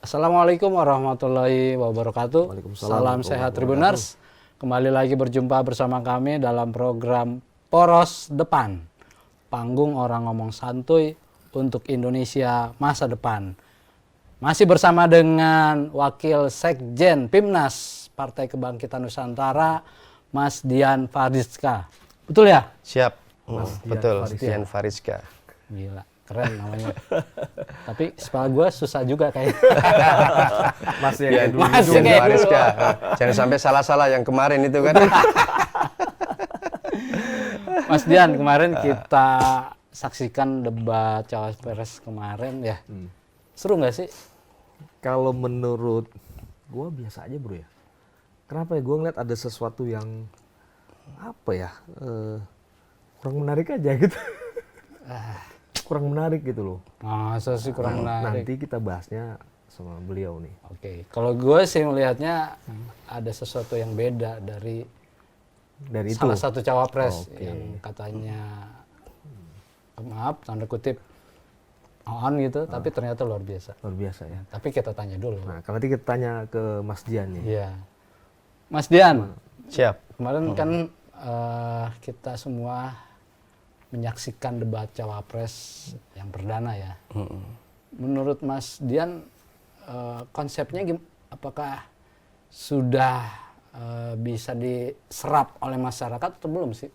Assalamualaikum warahmatullahi wabarakatuh. Waalaikumsalam Salam sehat Tribuners. Kembali lagi berjumpa bersama kami dalam program Poros Depan. Panggung orang ngomong santuy untuk Indonesia masa depan. Masih bersama dengan Wakil Sekjen Pimnas Partai Kebangkitan Nusantara, Mas Dian Farizka. Betul ya? Siap. Betul, Dian Farizka. Gila, keren namanya. Tapi spell gue susah juga kayaknya. Masih Dian kayak Farizka. Jangan sampai salah-salah yang kemarin itu kan. Mas Dian, kemarin kita saksikan debat Cawapres kemarin ya. Seru nggak sih? Kalau menurut gue biasa aja bro ya. Kenapa ya, gue ngeliat ada sesuatu yang apa ya, kurang menarik aja gitu. Kurang menarik gitu loh. Masa sih kurang menarik? Nanti kita bahasnya sama beliau nih. Oke, kalau gue sih melihatnya ada sesuatu yang beda dari itu. salah satu cawapres Oke. yang katanya, maaf tanda kutip, on gitu, tapi ternyata luar biasa. Luar biasa ya. Tapi kita tanya dulu. Nah, kalau nanti kita tanya ke Mas Dian nih. Iya. Mas Dian, Siap. kemarin kan kita semua menyaksikan debat cawapres yang perdana ya. Menurut Mas Dian, konsepnya apakah sudah bisa diserap oleh masyarakat atau belum sih?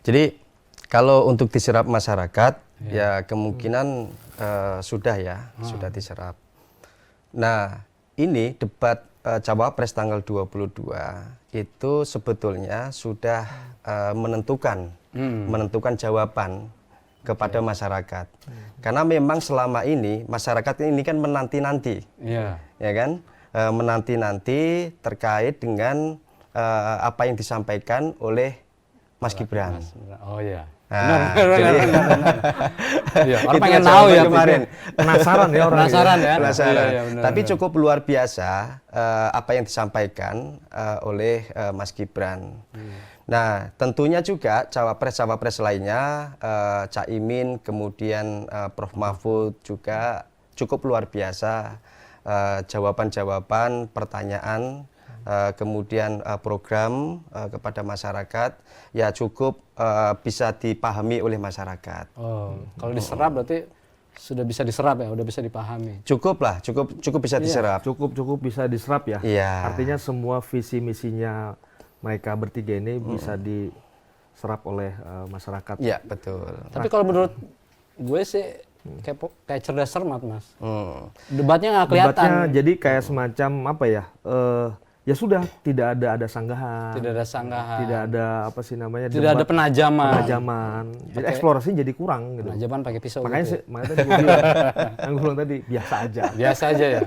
Jadi kalau untuk diserap masyarakat, ya kemungkinan sudah ya, sudah diserap. Nah, ini debat Cawapres tanggal 22 itu sebetulnya sudah menentukan jawaban kepada masyarakat. Karena memang selama ini masyarakat ini kan menanti-nanti, Iya. ya kan, menanti-nanti terkait dengan apa yang disampaikan oleh Mas Gibran. Oh iya. Nah, Benar. Iya, orang itu pengen kan tahu jawaban ya kemarin. Penasaran ya orang. Penasaran ya. Penasaran. Iya, benar, Tapi benar. cukup luar biasa apa yang disampaikan oleh Mas Gibran. Nah, tentunya juga cawapres-cawapres lainnya, Caimin, kemudian Prof. Mahfud juga cukup luar biasa jawaban-jawaban pertanyaan, kemudian program kepada masyarakat ya cukup bisa dipahami oleh masyarakat. Oh, kalau diserap berarti sudah bisa diserap ya, udah bisa dipahami. Cukup lah, cukup bisa diserap. Cukup bisa diserap ya. Iya. Artinya semua visi misinya mereka bertiga ini bisa diserap oleh masyarakat. Iya, betul. Tapi kalau menurut gue sih kayak cerdas cermat, Mas. Hmm. Debatnya nggak kelihatan. Debatnya jadi kayak semacam apa ya? Ya sudah, tidak ada sanggahan. Tidak ada sanggahan. Tidak ada apa sih namanya? Tidak ada penajaman. Jadi eksplorasinya jadi kurang gitu. Penajaman pakai pisau. Makanya gitu ya. makanya tadi gue bilang, yang gue bilang tadi biasa aja. Biasa aja ya.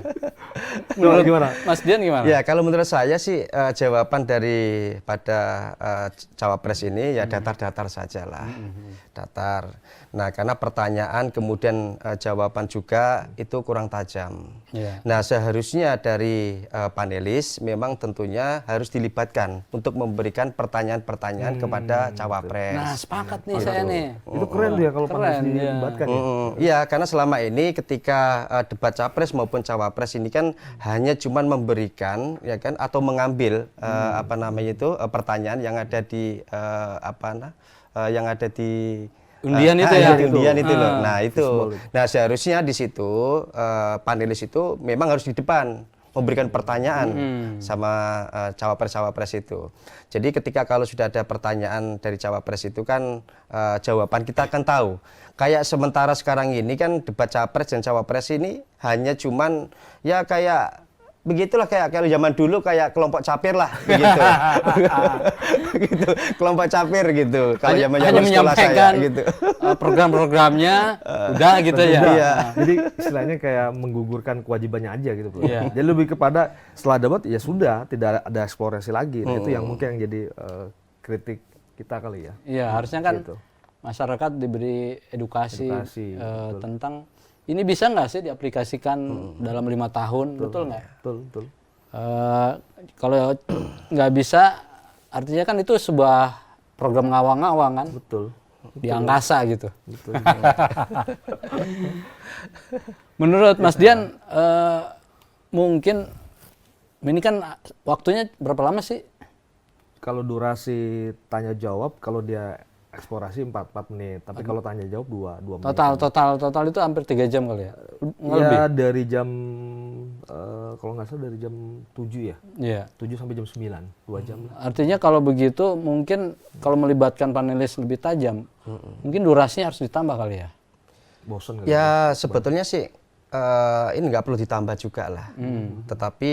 Menurut gimana? Mas Dian gimana? Ya, kalau menurut saya sih jawaban daripada cawapres ini ya datar-datar saja lah. Datar. Nah, karena pertanyaan kemudian jawaban juga itu kurang tajam. Iya. Nah, seharusnya dari panelis memang tentunya harus dilibatkan untuk memberikan pertanyaan-pertanyaan kepada cawapres. Nah, sepakat nih saya nih. Itu keren tuh ya kalau panas Keren, iya. dilibatkan ya. Iya, karena selama ini ketika debat capres maupun cawapres ini kan hanya cuman memberikan, ya kan, atau mengambil apa namanya itu pertanyaan yang ada di yang ada di Undian itu ya? di undian itu loh. Nah itu, Fishbowl itu. nah seharusnya di situ panelis itu memang harus di depan memberikan pertanyaan sama cawapres-cawapres itu. Jadi ketika kalau sudah ada pertanyaan dari cawapres itu kan jawaban kita akan tahu. Kayak sementara sekarang ini kan debat capres dan cawapres ini hanya cuman ya kayak begitulah, kayak kalau zaman dulu kayak kelompok capir lah begitu. Gitu, kelompok capir gitu. Kalau Hanya zaman sekolah saya menyampaikan gitu. Program-programnya udah gitu ya. Iya. Jadi istilahnya kayak menggugurkan kewajibannya aja gitu bro. Iya. Jadi lebih kepada setelah debat ya sudah, tidak ada eksplorasi lagi. Nah, itu yang mungkin yang jadi kritik kita kali ya. Iya, harusnya kan Gitu. masyarakat diberi edukasi, Edukasi, tentang ini bisa nggak sih diaplikasikan dalam 5 tahun, betul nggak? Betul. Kalau nggak bisa, artinya kan itu sebuah program ngawang-ngawang kan? Betul. di angkasa gitu. Gitu. Menurut Mas Dian, mungkin ini kan waktunya berapa lama sih? Kalau durasi tanya jawab, kalau dia eksplorasi 4 menit, tapi kalau tanya jawab 2 menit. Total itu hampir 3 jam kali ya? Ya dari jam kalau nggak salah dari jam 7 ya. Iya. 7 sampai jam 9, 2 jam lah. Artinya kalau begitu mungkin kalau melibatkan panelis lebih tajam, mungkin durasinya harus ditambah kali ya? Bosen kan? Ya sebetulnya sih ini nggak perlu ditambah juga lah. Tetapi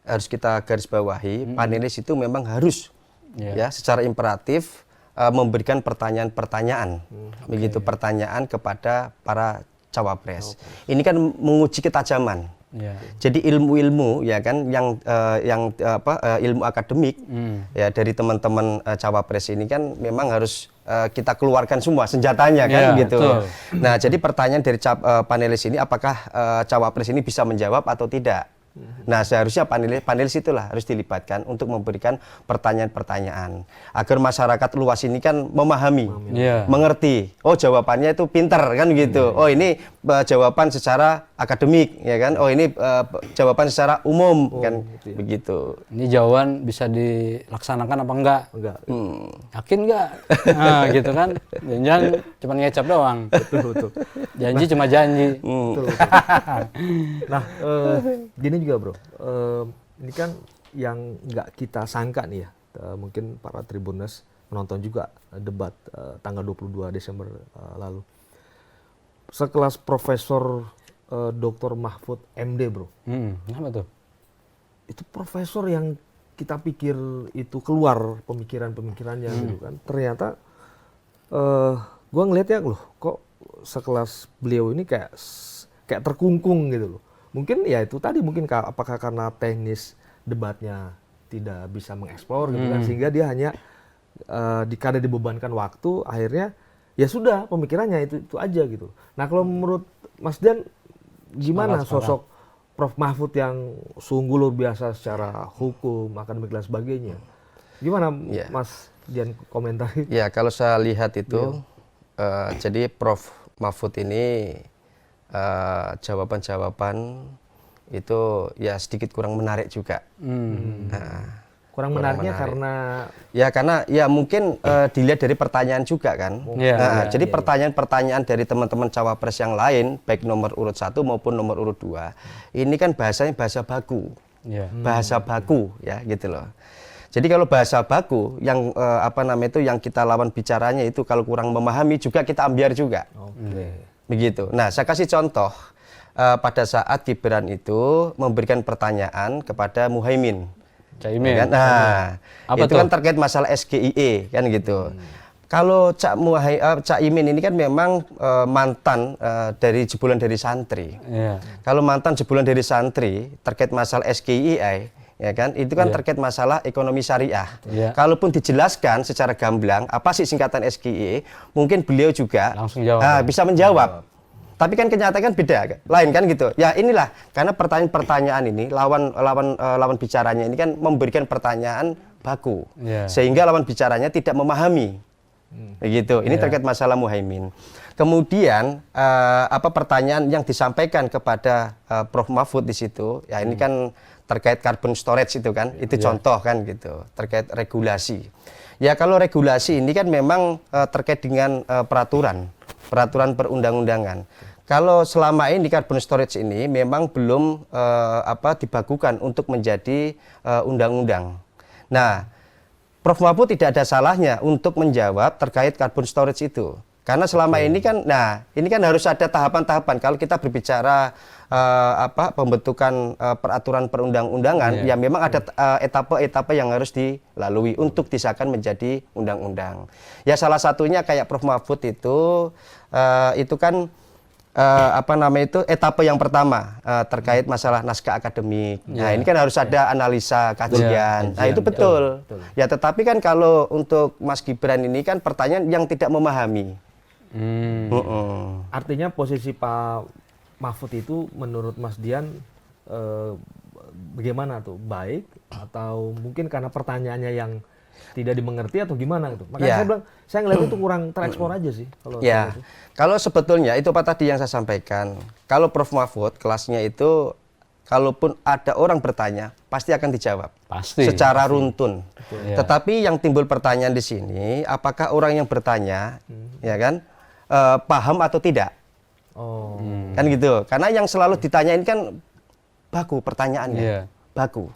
harus kita garis bawahi, panelis itu memang harus ya secara imperatif memberikan pertanyaan-pertanyaan, begitu pertanyaan kepada para cawapres. Ini kan menguji ketajaman. Jadi ilmu-ilmu ya kan yang ilmu akademik ya dari teman-teman cawapres ini kan memang harus kita keluarkan semua senjatanya kan gitu. Betul. Nah, jadi pertanyaan dari panelis ini apakah cawapres ini bisa menjawab atau tidak? Nah, seharusnya panelis itulah harus dilibatkan untuk memberikan pertanyaan-pertanyaan agar masyarakat luas ini kan memahami, mengerti. Oh, jawabannya itu pinter kan gitu. Oh, ini jawaban secara akademik ya kan. Oh, ini jawaban secara umum kan gitu ya. Begitu. Ini jawaban bisa dilaksanakan apa enggak? Enggak. Yakin enggak? Nah, gitu kan. Jangan cuma ngecap doang. Betul. Janji cuma janji. Betul. Nah, gini juga bro, ini kan yang nggak kita sangka nih ya, mungkin para Tribuners menonton juga debat tanggal 22 Desember lalu. Sekelas Profesor Dr. Mahfud MD bro. Kenapa tuh? Itu profesor yang kita pikir itu keluar pemikiran-pemikirannya gitu kan. Ternyata gua ngeliat ya loh, kok sekelas beliau ini kayak terkungkung gitu loh. Mungkin ya itu tadi mungkin apakah karena teknis debatnya tidak bisa mengeksplor gitu kan, sehingga dia hanya karena dibebankan waktu akhirnya ya sudah pemikirannya itu aja gitu. Nah kalau menurut Mas Dian gimana sosok Prof Mahfud yang sungguh luar biasa secara hukum, akademik dan sebagainya? Gimana Mas Dian komentari? Ya kalau saya lihat itu jadi Prof Mahfud ini jawaban-jawaban itu ya sedikit kurang menarik juga. Kurang menariknya menarik. karena karena mungkin dilihat dari pertanyaan juga kan. Jadi pertanyaan-pertanyaan dari teman-teman cawapres yang lain baik nomor urut 1 maupun nomor urut 2 ini kan bahasanya bahasa baku. Bahasa baku ya gitu loh. Jadi kalau bahasa baku yang yang kita lawan bicaranya itu kalau kurang memahami juga kita ambiar juga. Begitu. Nah, saya kasih contoh pada saat Gibran itu memberikan pertanyaan kepada Muhaimin. Caimin. Ya kan? Nah, itu tuh? kan terkait masalah SGIE kan gitu. Kalau Caimin ini kan memang mantan dari jebolan dari santri. Kalau mantan jebolan dari santri terkait masalah SGIE ya kan itu kan terkait masalah ekonomi syariah. Kalaupun dijelaskan secara gamblang apa sih singkatan SGIE, mungkin beliau juga langsung jawab, bisa menjawab. Tapi kan kenyataan beda, lain kan gitu. Ya inilah karena pertanyaan-pertanyaan ini lawan bicaranya ini kan memberikan pertanyaan baku, sehingga lawan bicaranya tidak memahami. Begitu. Ini terkait masalah Muhaimin. Kemudian pertanyaan yang disampaikan kepada Prof Mahfud di situ, ya ini kan terkait carbon storage itu kan, itu contoh kan gitu, terkait regulasi. Ya kalau regulasi ini kan memang terkait dengan peraturan perundang-undangan. Kalau selama ini carbon storage ini memang belum dibakukan untuk menjadi undang-undang. Nah, Prof Mahfud tidak ada salahnya untuk menjawab terkait carbon storage itu. Karena selama ini kan, ini kan harus ada tahapan-tahapan. Kalau kita berbicara pembentukan peraturan perundang-undangan, ya memang ada etapa-etapa yang harus dilalui untuk disahkan menjadi undang-undang. Ya salah satunya kayak Prof Mahfud itu kan etapa yang pertama terkait masalah naskah akademik. Nah, ini kan harus ada analisa kajian. Nah, itu betul. Ya, tetapi kan kalau untuk Mas Gibran ini kan pertanyaan yang tidak memahami. Artinya posisi Pak Mahfud itu menurut Mas Dian bagaimana tuh? Baik atau mungkin karena pertanyaannya yang tidak dimengerti atau gimana gitu. Makanya Ya. saya bilang, saya ngeliat itu kurang terekspor aja sih. Kalau Ya, saya itu. kalau sebetulnya itu apa tadi yang saya sampaikan, kalau Prof Mahfud kelasnya itu, kalaupun ada orang bertanya, pasti akan dijawab. Pasti. Secara runtun. Ya. Tetapi yang timbul pertanyaan di sini, apakah orang yang bertanya, ya kan, paham atau tidak? Oh. Kan gitu. Karena yang selalu ditanyain kan baku pertanyaannya. Iya. Baku.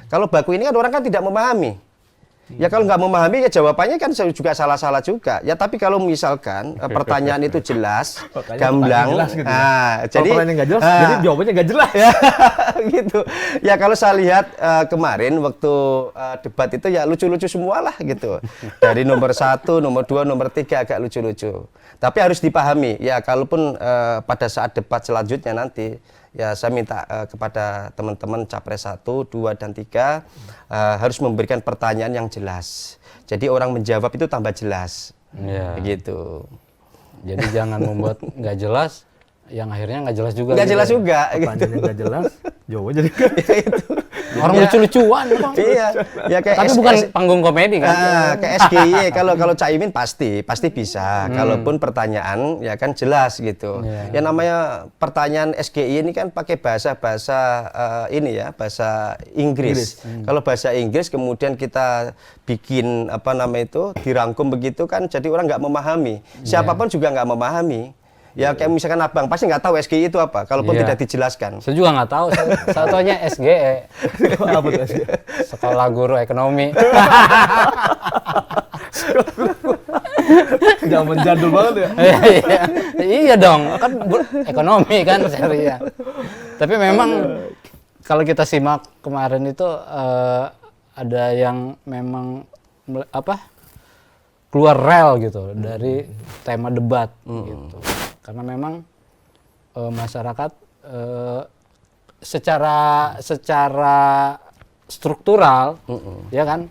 Kalau baku ini kan orang kan tidak memahami. Ya kalau nggak memahami ya jawabannya kan juga salah-salah juga. Ya tapi kalau misalkan pertanyaan itu jelas, Makanya gamblang, pertanyaan jelas gitu ya. Kalau jadi pertanyaan nggak jelas, jadi jawabannya nggak jelas. ya gitu. Ya kalau saya lihat kemarin waktu debat itu ya lucu-lucu semua lah gitu. Dari nomor 1, nomor 2, nomor 3 agak lucu-lucu. Tapi harus dipahami ya kalaupun pada saat debat selanjutnya nanti ya saya minta kepada teman-teman Capres 1, 2, dan 3 harus memberikan pertanyaan yang jelas. Jadi orang menjawab itu tambah jelas. Iya. Begitu. Jadi jangan membuat nggak jelas, yang akhirnya nggak jelas juga. Nggak gitu jelas ya. juga. Gitu. Pertanyaannya nggak jelas, jawabannya jadi nggak. Itu. Orang Ya. lucu-lucuan, Bang. Iya. Ya kayak Tapi bukan panggung komedi kan? kayak SGY kalau Caimin pasti bisa. Kalaupun pertanyaan ya kan jelas gitu. Iya. Ya namanya pertanyaan SGY ini kan pakai bahasa ini ya, bahasa Inggris. Kalau bahasa Inggris kemudian kita bikin apa nama itu dirangkum begitu kan jadi orang nggak memahami. Siapapun juga nggak memahami. Ya kayak misalkan abang pasti nggak tahu SGY itu apa, kalaupun Iya. tidak dijelaskan. Saya juga nggak tahu. Saya taunya SGE, Apa tuh sih? Sekolah Guru Ekonomi. Zaman jadul banget ya. Iya, iya dong, kan ekonomi kan syariah. Tapi memang kalau kita simak kemarin itu ada yang memang keluar rel gitu dari tema debat gitu. Karena memang masyarakat secara struktural ya kan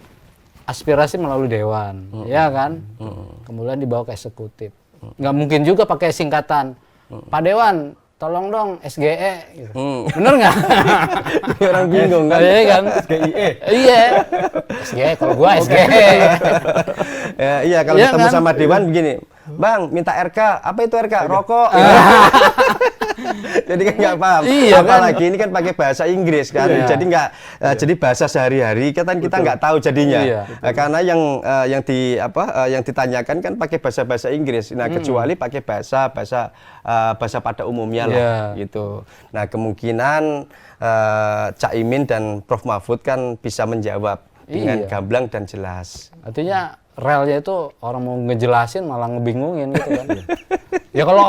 aspirasi melalui dewan, ya kan, kemudian dibawa ke eksekutif. Nggak mungkin juga pakai singkatan, Pak Dewan, tolong dong SGE, gitu. Bener nggak? Orang bingung kan? Iya kan? SGIE. Iya. SGE, kalau gua SGE. Iya kalau Iya ketemu kan? sama Dewan begini, Bang minta RK, apa itu RK? Rokok. Jadi kan nggak paham. Iya, kan? Apalagi ini kan pakai bahasa Inggris kan, Iya. jadi nggak jadi bahasa sehari-hari kita nggak tahu jadinya. Iya. Karena yang ditanyakan kan pakai bahasa Inggris. Nah kecuali pakai bahasa pada umumnya lah Iya. gitu. Nah kemungkinan Caimin dan Prof Mahfud kan bisa menjawab dengan Iya. gamblang dan jelas. Artinya relnya itu orang mau ngejelasin malah ngebingungin gitu kan. Ya kalau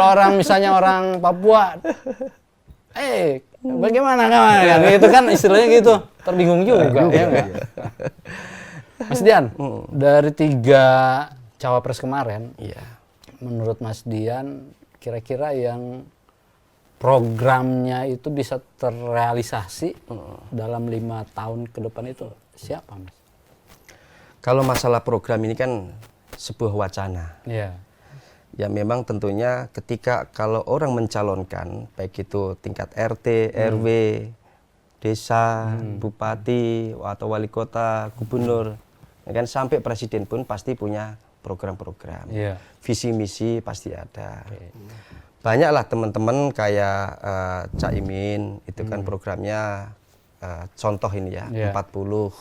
orang misalnya orang Papua, bagaimana kan? Itu kan istilahnya gitu, terbingung juga. Ya nggak? Mas Dian, dari 3 cawapres kemarin, Iya. menurut Mas Dian, kira-kira yang programnya itu bisa terrealisasi dalam 5 tahun ke depan itu siapa, Mas? Kalau masalah program ini kan sebuah wacana. Iya. Ya memang tentunya ketika kalau orang mencalonkan, baik itu tingkat RT, RW, desa, bupati, atau wali kota, gubernur, ya kan sampai presiden pun pasti punya program-program. Iya. Visi misi pasti ada. Banyaklah teman-teman kayak Caimin, itu kan programnya contoh ini ya, Iya. 40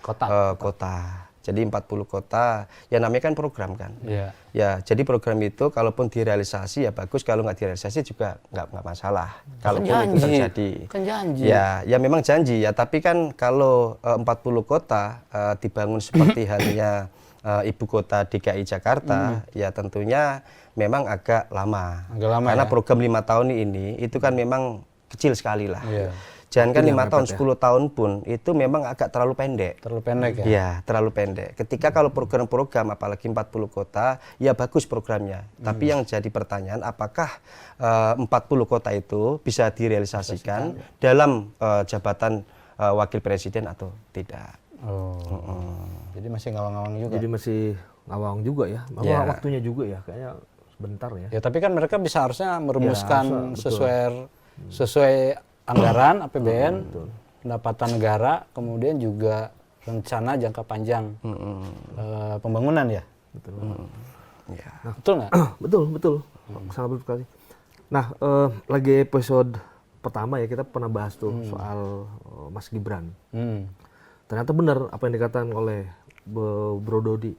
Kota. kota. Jadi 40 kota, ya namanya kan program kan. Iya. Ya, jadi program itu kalaupun direalisasi ya bagus, kalau nggak direalisasi juga nggak masalah. Kalaupun itu terjadi. Kan janji. Ya memang janji ya, tapi kan kalau 40 kota dibangun seperti halnya ibu kota DKI Jakarta, ya tentunya memang agak lama. Agak lama Karena ya? program 5 tahun ini itu kan memang kecil sekali lah. Iya. Jangan kan Itu 5 yang tahun, mepet ya? 10 tahun pun itu memang agak terlalu pendek. Terlalu pendek ya? Ya, terlalu pendek. Ketika kalau program-program apalagi 40 kota, ya bagus programnya. Tapi yang jadi pertanyaan apakah 40 kota itu bisa direalisasikan dalam jabatan wakil presiden atau tidak. Oh. Jadi masih ngawang-ngawang juga. Jadi masih ngawang juga ya. Ya. Waktunya juga ya, kayaknya sebentar ya. Ya tapi kan mereka bisa harusnya merumuskan harusnya, sesuai anggaran APBN, pendapatan negara, kemudian juga rencana jangka panjang pembangunan ya. Betul. Ya. Betul nggak? Betul. Sangat betul sekali. Nah, lagi episode pertama ya kita pernah bahas tuh soal Mas Gibran. Ternyata benar apa yang dikatakan oleh Bro Dodi.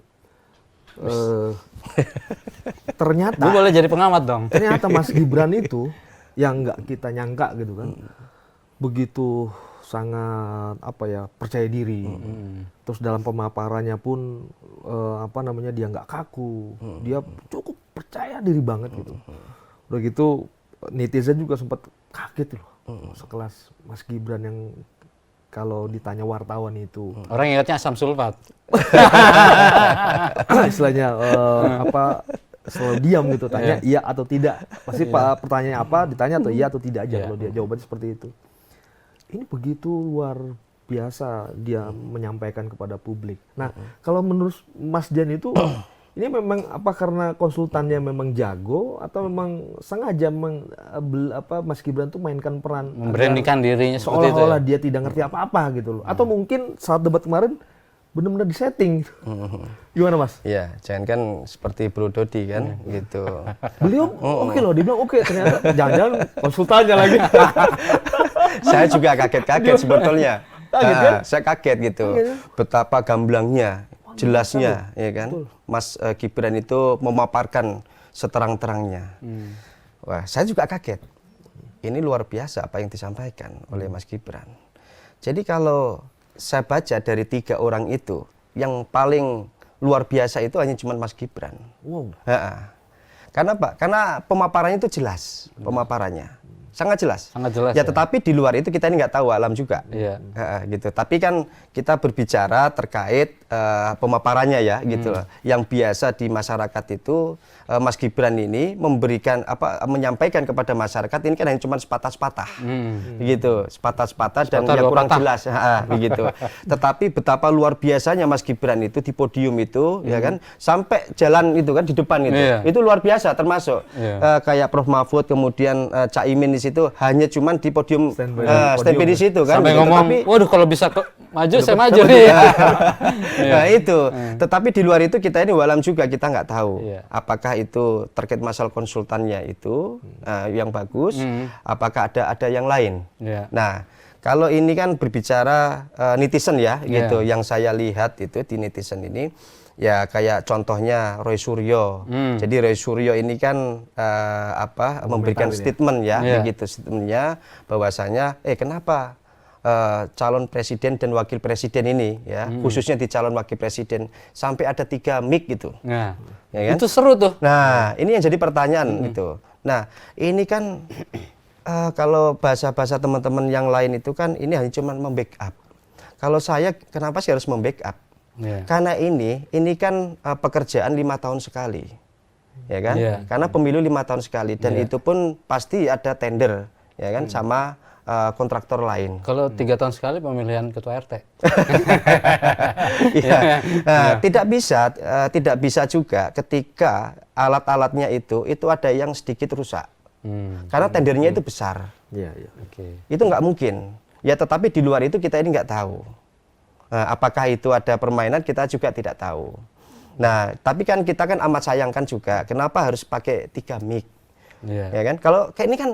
Ternyata Gue boleh jadi pengamat dong. ternyata Mas Gibran itu yang nggak kita nyangka gitu kan, begitu sangat percaya diri. Terus dalam pemaparannya pun dia nggak kaku, dia cukup percaya diri banget gitu. Udah gitu netizen juga sempat kaget loh, sekelas Mas Gibran yang kalau ditanya wartawan itu Orang ingatnya asam sulfat. istilahnya selalu diam gitu, tanya iya atau tidak. Pasti pertanyaannya apa, ditanya atau iya atau tidak aja. Kalau dia jawabannya seperti itu. Ini begitu luar biasa dia menyampaikan kepada publik. Nah, kalau menurut Mas Jan itu ini memang apa karena konsultannya memang jago atau memang sengaja Mas Gibran tuh mainkan peran Memberanikan dirinya seperti itu. seolah-olah dia tidak ngerti apa-apa gitu loh. Atau mungkin saat debat kemarin benar-benar disetting. Gimana Mas? Iya, jangan kan seperti Bro Dodi kan, gitu. Beliau oke loh, dia bilang oke, ternyata jangan-jangan konsultannya lagi. Saya juga kaget-kaget sebetulnya. Kaget kan? Saya kaget gitu, betapa gamblangnya, jelasnya, ya kan. Mas Gibran itu memaparkan seterang-terangnya. Wah, saya juga kaget. Ini luar biasa apa yang disampaikan oleh Mas Gibran. Jadi kalau saya baca dari 3 orang itu, yang paling luar biasa itu hanya cuma Mas Gibran. Wow. Karena apa? Karena pemaparannya itu jelas, pemaparannya. Sangat jelas. Sangat jelas. Ya, tetapi di luar itu kita ini nggak tahu alam juga. Iya. Gitu. Tapi kan kita berbicara terkait pemaparannya ya, gitu loh. Yang biasa di masyarakat itu Mas Gibran ini menyampaikan kepada masyarakat ini kan hanya cuma sepatah-sepatah, gitu, sepatah-sepatah dan yang kurang jelas, begitu. Tetapi betapa luar biasanya Mas Gibran itu di podium itu, ya kan, sampai jalan itu kan di depan itu luar biasa termasuk kayak Prof Mahfud kemudian Caimin di situ hanya cuman di podium standby di situ kan. Sampai gitu. ngomong, Tapi, waduh kalau bisa maju saya maju nih. nah itu, tetapi di luar itu kita ini walam juga kita nggak tahu apakah itu terkait masalah konsultannya itu yang bagus, apakah ada yang lain. Nah, kalau ini kan berbicara netizen ya, gitu. Yang saya lihat itu di netizen ini, ya kayak contohnya Roy Suryo. Jadi Roy Suryo ini kan memberikan statement ya, begitu statementnya bahwasanya, kenapa calon presiden dan wakil presiden ini ya, khususnya di calon wakil presiden sampai ada 3 mic gitu. Nah, ya kan? itu seru tuh. Nah, ini yang jadi pertanyaan gitu. Nah, ini kan kalau bahasa-bahasa teman-teman yang lain itu kan ini hanya cuma membackup. Kalau saya kenapa sih harus membackup? Karena ini kan pekerjaan 5 tahun sekali, ya kan? Karena pemilu 5 tahun sekali dan itu pun pasti ada tender, ya kan, sama kontraktor lain. Kalau 3 tahun sekali pemilihan ketua RT. Tidak bisa juga ketika alat-alatnya itu ada yang sedikit rusak, karena tendernya itu besar. Itu nggak mungkin. Ya, tetapi di luar itu kita ini nggak tahu. Apakah itu ada permainan, kita juga tidak tahu. Nah, tapi kan kita kan amat sayangkan juga, kenapa harus pakai 3 mic, ya kan? Kalau kayak ini kan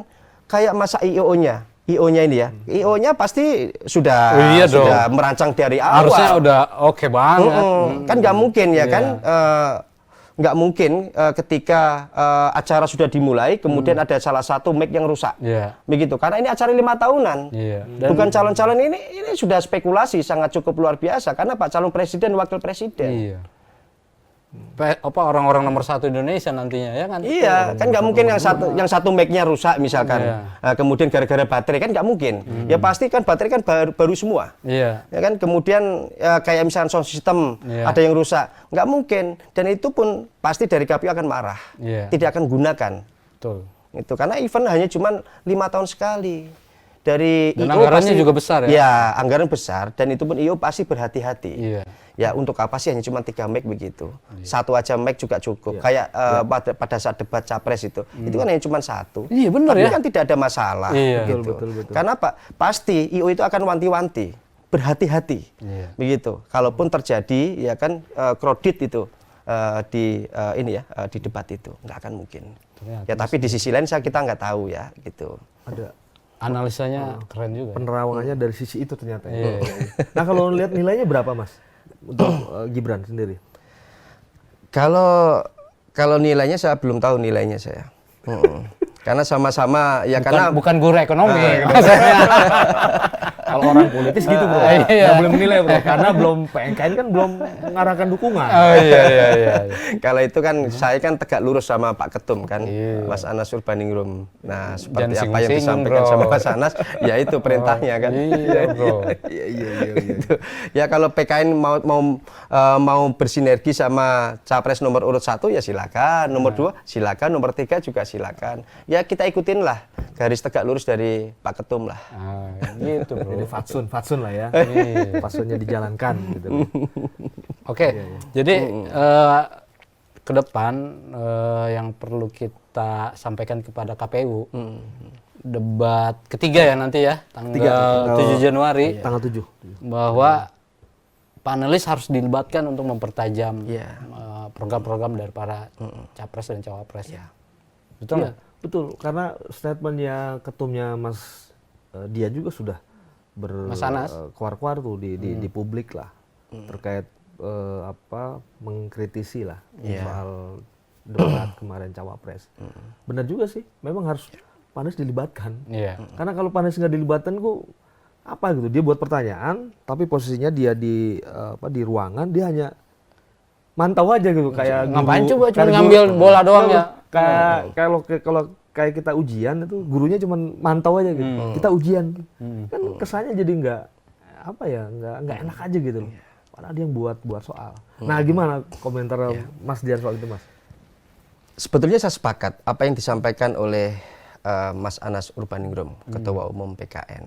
kayak masa IO-nya ini ya, IO-nya pasti sudah merancang dari awal. Harusnya udah oke banget. Kan nggak mungkin ya kan? Nggak mungkin ketika acara sudah dimulai kemudian ada salah satu mic yang rusak, begitu. Karena ini acara 5 tahunan, bukan calon-calon ini sudah spekulasi sangat cukup luar biasa. Karena Pak calon presiden, wakil presiden, orang-orang nomor 1 Indonesia nantinya ya kan? Iya, kan nggak mungkin yang satu mic-nya rusak misalkan, kemudian gara-gara baterai kan nggak mungkin. Ya pasti kan baterai kan baru semua, ya kan. Kemudian kayak misalkan sound system ada yang rusak, nggak mungkin. Dan itu pun pasti dari KPU akan marah, tidak akan gunakan. Betul. Itu karena event hanya cuma 5 tahun sekali. Dari dan IO anggarannya pasti, juga besar ya? Ya, anggaran besar dan itu pun IO pasti berhati-hati. Ya, untuk apa sih hanya cuma 3 mic begitu? Satu aja mic juga cukup. Kayak pada saat debat capres itu kan hanya cuma 1. Iya benar ya. Tapi ya. kan tidak ada masalah. Gitu. Betul. Karena apa? Pasti IO itu akan wanti-wanti berhati-hati. Iya. Begitu. Kalaupun terjadi ya kan kredit itu di debat itu nggak akan mungkin. Ternyata Ya tapi di sisi lain kita nggak tahu ya gitu. Ada analisanya keren juga. penerawangannya dari sisi itu ternyata. Iya. Nah kalau lihat nilainya berapa Mas untuk Gibran sendiri? Kalau nilainya saya belum tahu nilainya saya. Karena sama-sama ya karena bukan guru ekonomi. Kalau orang politis gitu bro, Iya. nggak boleh menilai bro, karena belum PNKN kan belum mengarahkan dukungan. Oh iya. kalau itu kan saya kan tegak lurus sama Pak Ketum kan, Iya. Mas Anas Urbaningrum. Nah seperti Jangan apa yang singgung-singgung, disampaikan bro. sama Mas Anas, ya itu perintahnya kan. Iya bro. Iya. Gitu. Ya kalau PKN mau bersinergi sama capres nomor urut 1 ya silakan, nomor 2 silakan, nomor 3 juga silakan. Ya kita ikutin lah garis tegak lurus dari Pak Ketum lah. Ah, gitu bro. Jadi fatsun lah ya, Iya. fatsunnya dijalankan gitu. Oke, jadi ke depan yang perlu kita sampaikan kepada KPU, debat ketiga ya nanti ya, tanggal 7 Januari, Tanggal 7. bahwa panelis harus dilibatkan untuk mempertajam Iya. program-program dari para capres dan cawapres. Iya. Betul nggak? Betul, karena statementnya ketumnya Mas dia juga sudah Mas Anas. keluar-keluar tuh di publik lah terkait mengkritisi lah soal debat kemarin cawapres. Benar juga sih, memang harus panelis dilibatkan. Iya. Karena kalau panelis nggak dilibatkan kok apa gitu, dia buat pertanyaan tapi posisinya dia di ruangan, dia hanya mantau aja gitu kayak Ngapain guru- coba cuma kayak ngambil guru- bola doang Nggak, ya? kalau kayak kita ujian itu gurunya cuma mantau aja gitu. Kita ujian. Kan kesannya jadi nggak enak aja gitu loh. Padahal dia yang buat soal. Nah, gimana komentar Mas Dian soal itu, Mas? Sebetulnya saya sepakat apa yang disampaikan oleh Mas Anas Urbaningrum, Ketua Umum PKN.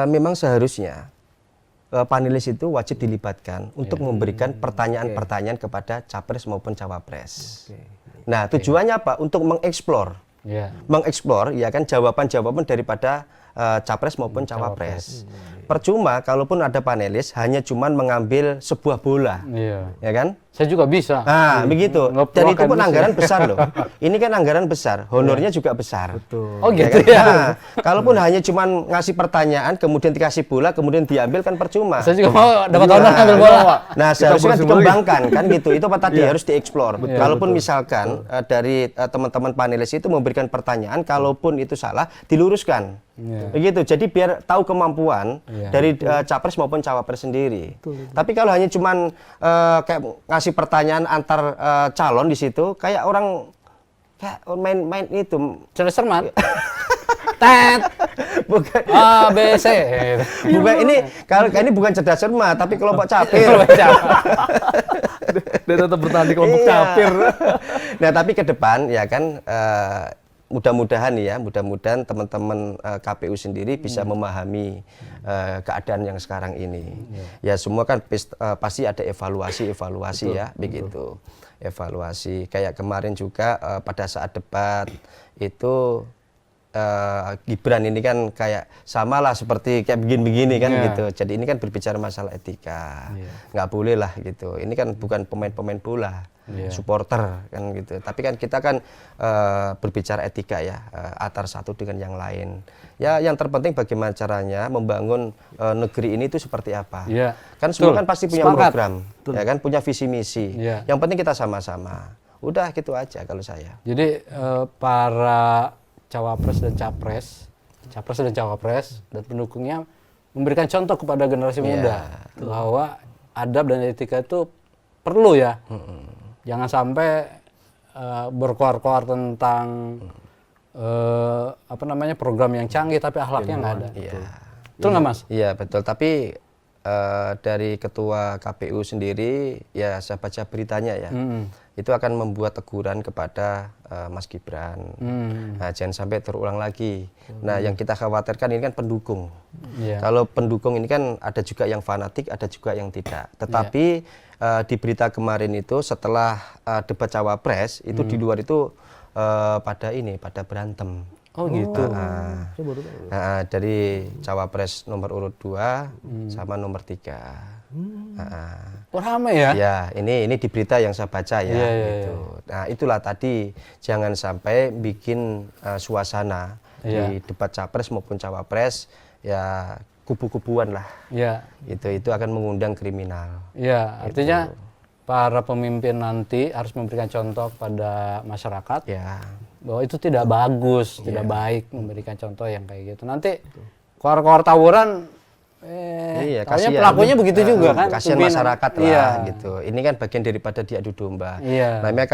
Memang seharusnya panelis itu wajib dilibatkan untuk memberikan pertanyaan-pertanyaan kepada capres maupun cawapres. Nah, tujuannya apa? Untuk mengeksplor, Iya. ya kan jawaban-jawaban daripada capres maupun cawapres. Percuma kalaupun ada panelis hanya cuman mengambil sebuah bola, Iya. ya kan? Saya juga bisa. Nah, begitu. Nggak Dan perlu itu pun akademis anggaran ya. besar loh. Ini kan anggaran besar, honornya juga besar. Betul. Oh gitu kan? ya. Nah, kalaupun hanya cuman ngasih pertanyaan, kemudian dikasih bola, kemudian diambil kan percuma. Saya juga mau dapat honor ngambil bola. Nah, seharusnya kan bersih dikembangkan kan gitu. Itu apa tadi harus dieksplor. Kalaupun misalkan dari teman-teman panelis itu memberikan pertanyaan, kalaupun itu salah, diluruskan. Iya. Begitu. Jadi biar tahu kemampuan Iya. dari capres maupun cawapres sendiri. Tapi kalau hanya cuman kayak ngasih pertanyaan antar calon di situ, kayak orang kayak main itu. Cerdas cermat. Tet. Bukan. A B C. Bukan ini bukan cerdas cermat, tapi kelompok capir. Dia tetap bertahan di kelompok Iya. capir. Nah, tapi ke depan ya kan mudah-mudahan teman-teman KPU sendiri bisa memahami keadaan yang sekarang ini. Ya semua kan pasti ada evaluasi ya, begitu. Evaluasi kayak kemarin juga pada saat debat itu Gibran ini kan kayak samalah seperti kayak begini-begini kan gitu. Jadi ini kan berbicara masalah etika. Nggak boleh lah gitu. Ini kan bukan pemain-pemain bola, supporter kan gitu. Tapi kan kita kan berbicara etika ya, antar satu dengan yang lain. Ya yang terpenting bagaimana caranya membangun negeri ini itu seperti apa. Iya. Kan semua Betul. kan pasti punya Sepakat. program, ya kan punya visi misi. Iya. Yang penting kita sama-sama. Udah gitu aja kalau saya. Jadi para cawapres dan capres dan cawapres dan pendukungnya memberikan contoh kepada generasi muda bahwa adab dan etika itu perlu ya. Jangan sampai berkoar-koar tentang program yang canggih tapi akhlaknya nggak ada. Iya. Betul nggak Mas? Iya betul. Tapi dari ketua KPU sendiri ya saya baca beritanya ya. Itu akan membuat teguran kepada Mas Gibran. Nah, jangan sampai terulang lagi. Nah, yang kita khawatirkan ini kan pendukung. Kalau pendukung ini kan ada juga yang fanatik, ada juga yang tidak. Tetapi di berita kemarin itu setelah debat cawapres itu di luar itu pada berantem. Oh gitu. Saya baru tahu. Dari cawapres nomor urut 2 sama nomor 3. Oh, rame ya? Ya, ini di berita yang saya baca ya. Iya, gitu. Nah, itulah tadi jangan sampai bikin suasana di debat capres maupun cawapres ya kubu-kubuan lah. Iya. Itu akan mengundang kriminal. Iya, artinya para pemimpin nanti harus memberikan contoh kepada masyarakat Ya. bahwa itu tidak bagus, tidak baik memberikan contoh yang kayak gitu. Nanti keluar-keluar tawuran Iya, taunya kasihan. pelakunya begitu juga kan. Kasihan pimpinan. masyarakat lah Iya. gitu. Ini kan bagian daripada diadu domba. Iya. Namanya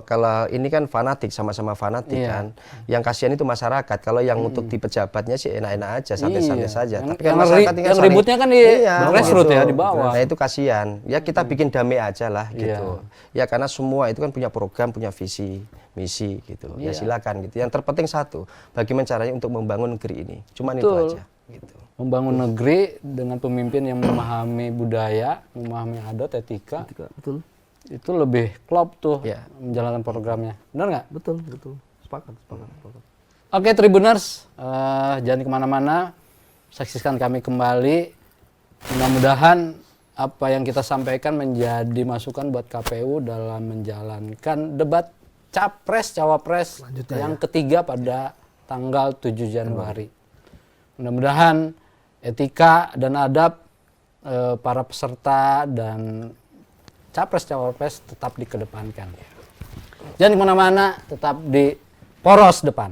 kalau ini kan fanatik, sama-sama fanatik kan. Yang kasihan itu masyarakat. Kalau yang untuk di pejabatnya sih enak-enak aja, santai-santai saja. Tapi kan masyarakat ini kan yang ributnya kan di grassroots ya, di bawah. Nah, itu kasihan. Ya kita bikin damai aja lah gitu. Ya karena semua itu kan punya program, punya visi, misi gitu. Ya silakan gitu. Yang terpenting satu, bagaimana caranya untuk membangun negeri ini. Cuman itu aja gitu. Membangun negeri dengan pemimpin yang memahami budaya, memahami adat, etika, Betul. itu lebih klop tuh Iya. menjalankan programnya. Benar nggak? Betul. Sepakat. Oke Tribuners, jangan kemana-mana, saksikan kami kembali. Mudah-mudahan apa yang kita sampaikan menjadi masukan buat KPU dalam menjalankan debat capres cawapres yang ketiga pada tanggal 7 Januari. Mudah-mudahan etika dan adab para peserta dan capres cawapres tetap dikedepankan. Jangan kemana-mana, tetap di Poros Depan.